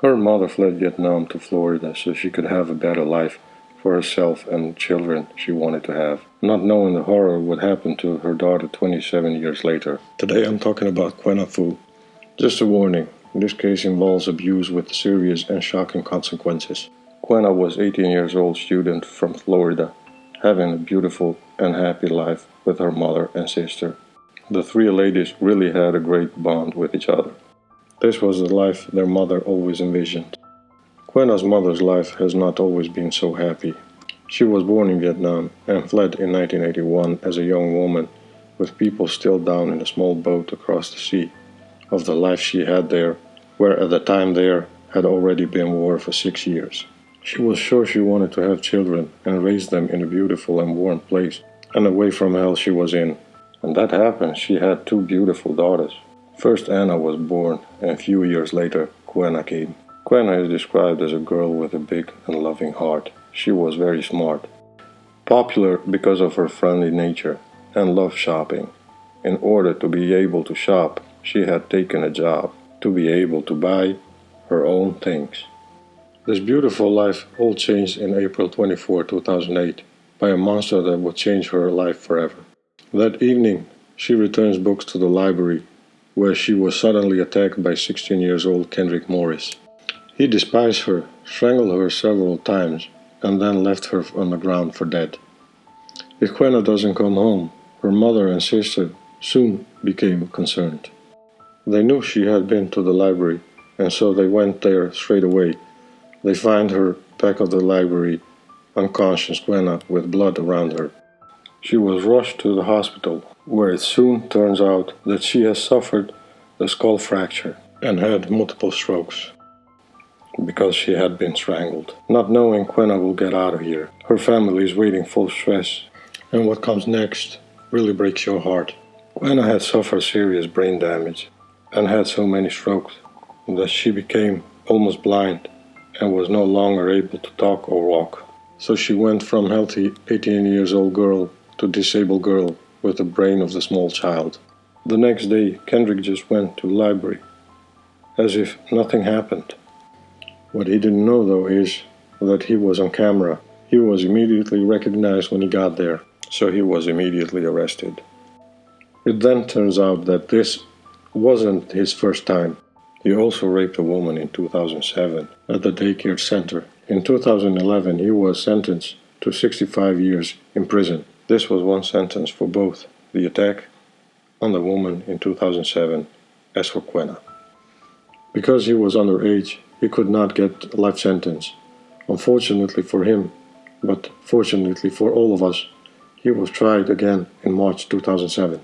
Her mother fled Vietnam to Florida so she could have a better life for herself and children she wanted to have, not knowing the horror would happen to her daughter 27 years later. Today I'm talking about Queena Phu. Just a warning, this case involves abuse with serious and shocking consequences. Queena was 18 years old student from Florida, having a beautiful and happy life with her mother and sister. The three ladies really had a great bond with each other. This was the life their mother always envisioned. Queena's mother's life has not always been so happy. She was born in Vietnam and fled in 1981 as a young woman, with people still down in a small boat across the sea, of the life she had there, where at the time there had already been war for 6 years. She was sure she wanted to have children and raise them in a beautiful and warm place, and away from hell she was in. And that happened. She had two beautiful daughters. First Anna was born, and a few years later Queena came. Queena is described as a girl with a big and loving heart. She was very smart, popular because of her friendly nature, and loved shopping. In order to be able to shop, she had taken a job to be able to buy her own things. This beautiful life all changed in April 24, 2008, by a monster that would change her life forever. That evening, she returns books to the library, where she was suddenly attacked by 16 years old Kendrick Morris. He despised her, strangled her several times, and then left her on the ground for dead. If Queena doesn't come home, her mother and sister soon became concerned. They knew she had been to the library, and so they went there straight away. They find her back of the library, unconscious Queena with blood around her. She was rushed to the hospital, where it soon turns out that she has suffered a skull fracture and had multiple strokes because she had been strangled. Not knowing Queena will get out of here, her family is waiting full stress, and what comes next really breaks your heart. Queena had suffered serious brain damage and had so many strokes that she became almost blind and was no longer able to talk or walk. So she went from healthy 18 years old girl to disabled girl with the brain of the small child. The next day, Kendrick just went to the library, as if nothing happened. What he didn't know, though, is that he was on camera. He was immediately recognized when he got there, so he was immediately arrested. It then turns out that this wasn't his first time. He also raped a woman in 2007 at the daycare center. In 2011, he was sentenced to 65 years in prison. This was one sentence for both the attack on the woman in 2007 as for Queena. Because he was underage, he could not get a life sentence. Unfortunately for him, but fortunately for all of us, he was tried again in March 2007.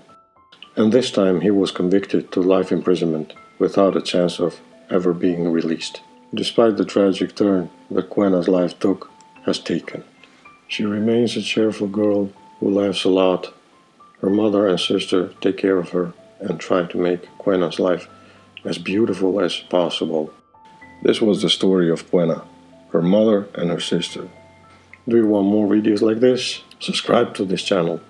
And this time he was convicted to life imprisonment without a chance of ever being released, despite the tragic turn that Queena's life has taken. She remains a cheerful girl who laughs a lot. Her mother and sister take care of her and try to make Queena's life as beautiful as possible. This was the story of Queena, her mother and her sister. Do you want more videos like this? Subscribe to this channel.